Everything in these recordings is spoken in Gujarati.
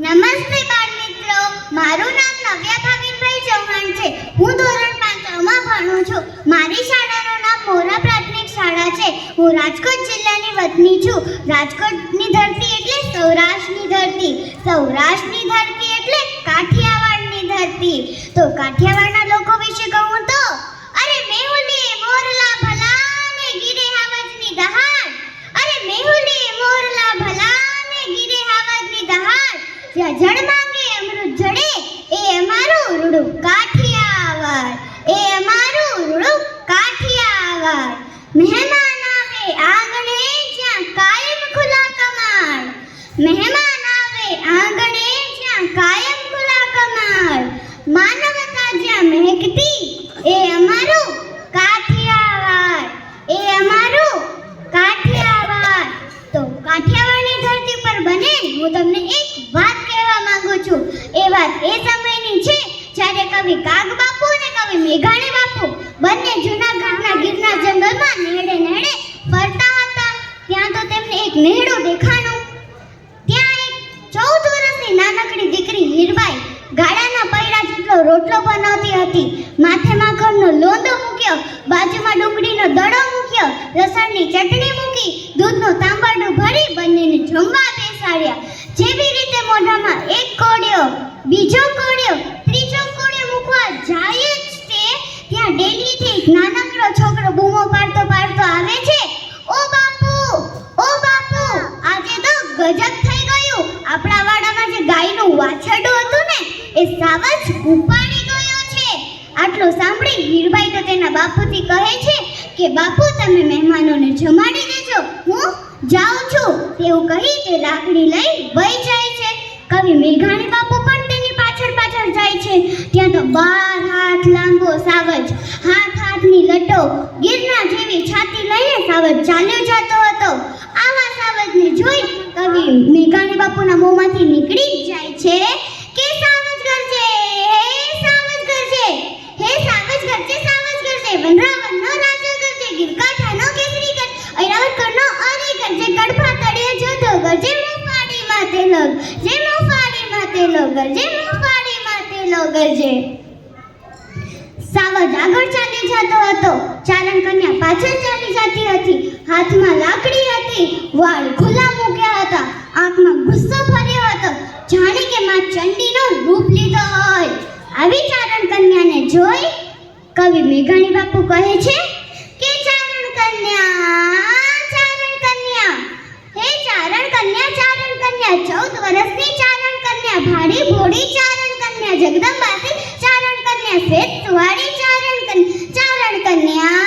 નમસ્તે બાળ મિત્રો, મારું નામ નવ્યા ભાવિનભાઈ ચૌહાણ છે. હું ધોરણ 5 માં ભણું છું. મારી શાળાનું નામ મોરા પ્રાથમિક શાળા છે. હું રાજકોટ જિલ્લાની વતની છું. રાજકોટની ધરતી એટલે સૌરાષ્ટ્રની ધરતી. સૌરાષ્ટ્રની ધરતી એટલે કાઠિયાવાડની ધરતી. તો કાઠિયાવાડના લોકો વિશે કહું તો અરે મેહુલી મોરલા ભલા ને ગીરે હાવજની દહાડ. અરે મેહુલી મોરલા ભલા ને ગીરે હાવજની દહાડ. જ્યાં જળ માંગે અમૃત જડે એ અમારું રૂડું કાઠિયાવાડ. એ અમારું રૂડું કાઠિયાવાડ. મહેમાન આવે આંગણે જ્યાં કાયમ ખુલ્લા કમાડ. મહેમાન આવે આંગણે જ્યાં કાયમ ખુલ્લા કમાડ. માનવતા જ્યાં મહેકતી એ અમારું કાઠિયાવાડ. એ અમારું કાઠિયાવાડ. તો કાઠિયાવાડની ધરતી પર બને હું તમને એક વાત કહેવા માંગુ છું. એ વાત એ સમયની છે જ્યારે કવિ કાગબાપુ અને કવિ મેઘાણી બાપુ બંને જૂનાગઢના ગીરના જંગલમાં નેડે નેડે ફરતા હતા. ત્યાં તો તેમને એક નેહડું દેખાણું. ત્યાં એક 14 વર્ષની નાનકડી દીકરી હીરબાઈ ગાડાના પૈડા જેટલો રોટલો બનાવતી હતી. માથે માખણનો લોંદો મૂક્યો, બાજુમાં ડુંગળીનો દડો મૂક્યો, લસણની ચટણી મૂકી, દૂધનું તાંબાડું ભરી બંનેને જમવા બેસાડ્યા. જેવી રીતે મોઢામાં એક કોળિયો, બીજો કોળિયો, ત્રીજો કોળિયો મૂકવા જાય જ તે ત્યાં ડેલીથી એક નાનકડો છોકરો બૂમો પાડતો પાડતો આવે છે, ઓ બાપુ, ઓ બાપુ, આજે તો ગજબ થઈ ગયું. આપણા વાડામાં જે ગાયનું વાછરડું હતું ને એ સાવજ ઉપાડી ગયો છે. આટલું સાંભળી હીરબાઈ તો તેના બાપુથી કહે છે કે બાપુ તમે મહેમાનોને જમાડી દેજો, હું જાઉં છું. તેવું કહી તે લાકડી લઈ વહી જાય છે. કવિ મેઘાણી બાપુ પણ તેની પાછળ પાછળ જાય છે. ત્યાં તો 12 હાથ લાંબો સાવજ, હાથની લટો, ગિરના જેવી છાતી લઈને સાવજ ચાલ્યો જતો હતો. આવા સાવજને જોઈ કવિ મેઘાણી બાપુના મોંમાંથી નીકળી જાય છે કે સાવજ ગરજે, હે સાવજ ગરજે, હે સાવજ ગરજે, સાવજ ગરજે, વનરાવનનો રાજા ગરજે, ગીરકાંઠાનો કેસરી ગરજે, ઐરાવત કરનો અરી ગરજે, કડફા તળિયે જોધો ગરજે, મોફાડી માતે લોગ, જે મોફાડી માતે લોગ ગરજે, મોફાડી માતે લોગ ગરજે. સાવજ આગળ ચાલી જતો હતો, ચારણ કન્યા પાછળ ચાલી જતી હતી. હાથમાં લાકડી હતી, વાળ ખુલ્લા મૂક્યા હતા, આંખમાં ગુસ્સો ભર્યો હતો, જાણે કે માં ચંડીનો રૂપ લીધો હોય. આવી ચારણ કન્યાને જોઈ કવિ મેઘાણી બાપુ કહે છે કે ચારણ કન્યા, ચારણ કન્યા, હે ચારણ કન્યા, ચારણ કન્યા, 14 વર્ષની ચારણ કન્યા, ભાડી ભોળી ચારણ કન્યા, જગદંબાથી ચારણ કન્યા, શ્વેત સુવાળી ચારણ કન્યા, ચારણ કન્યા,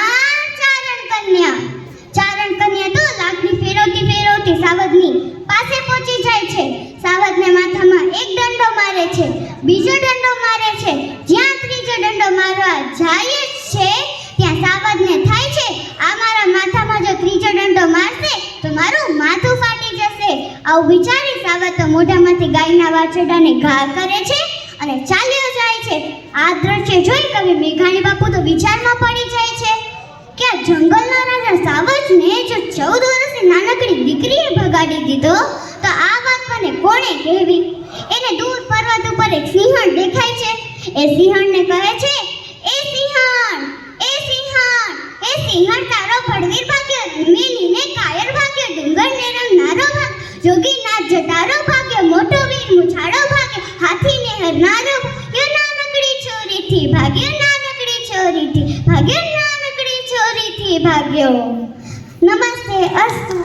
ચારણ કન્યા. ચારણ કન્યા તો લાકડી ફેરવતી ફેરવતી સાવજની પાસે પહોંચી જાય છે. સાવજને માથામાં એક દંડો મારે છે, બીજો દંડો મારે છે. જ્યાં ત્રીજો દંડો મારવા જાય છે ત્યાં સાવજને થાય છે આ મારા માથામાં જો ત્રીજો દંડો મારશે તો મારું માથું ફાટી જશે. આવું વિચારી સાવજ તો મોઢામાંથી ગાયના વાછરડાને ઘા કરે છે અને ચાલ્યો જાય છે. આ દ્રશ્ય જોઈ કવિ મેઘાણી બાપુ તો વિચારમાં પડી જાય છે કે આ જંગલના રાજા સાવજને જો 14 વર્ષની નાનકડી દીકરીએ ભગાડી દીધો તો આ વાત મને કોણે કહેવી. એને દૂર પર્વત ઉપર એક સિંહણ દેખાય છે. એ સિંહણને કહે છે, એ સિંહણ, એ સિંહણ, એ સિંહણ તારો ભડવીર ભાગ્યો, મેલીને કાયર ભાગ્યો, ડુંગરને રંગનારો ભાગ, જોગીનાથ જટારો ભાગ્યો, મોટો વીર મુછાળો ભાગ્યો, હાથીને હરનારો ભાગ્યો, નાનકડી છોરીથી ભાગ્યો, નાનકડી છોરીથી ભાગ્યો, નાનકડી છોરીથી ભાગ્યો. નમસ્તે, અસ્તુ.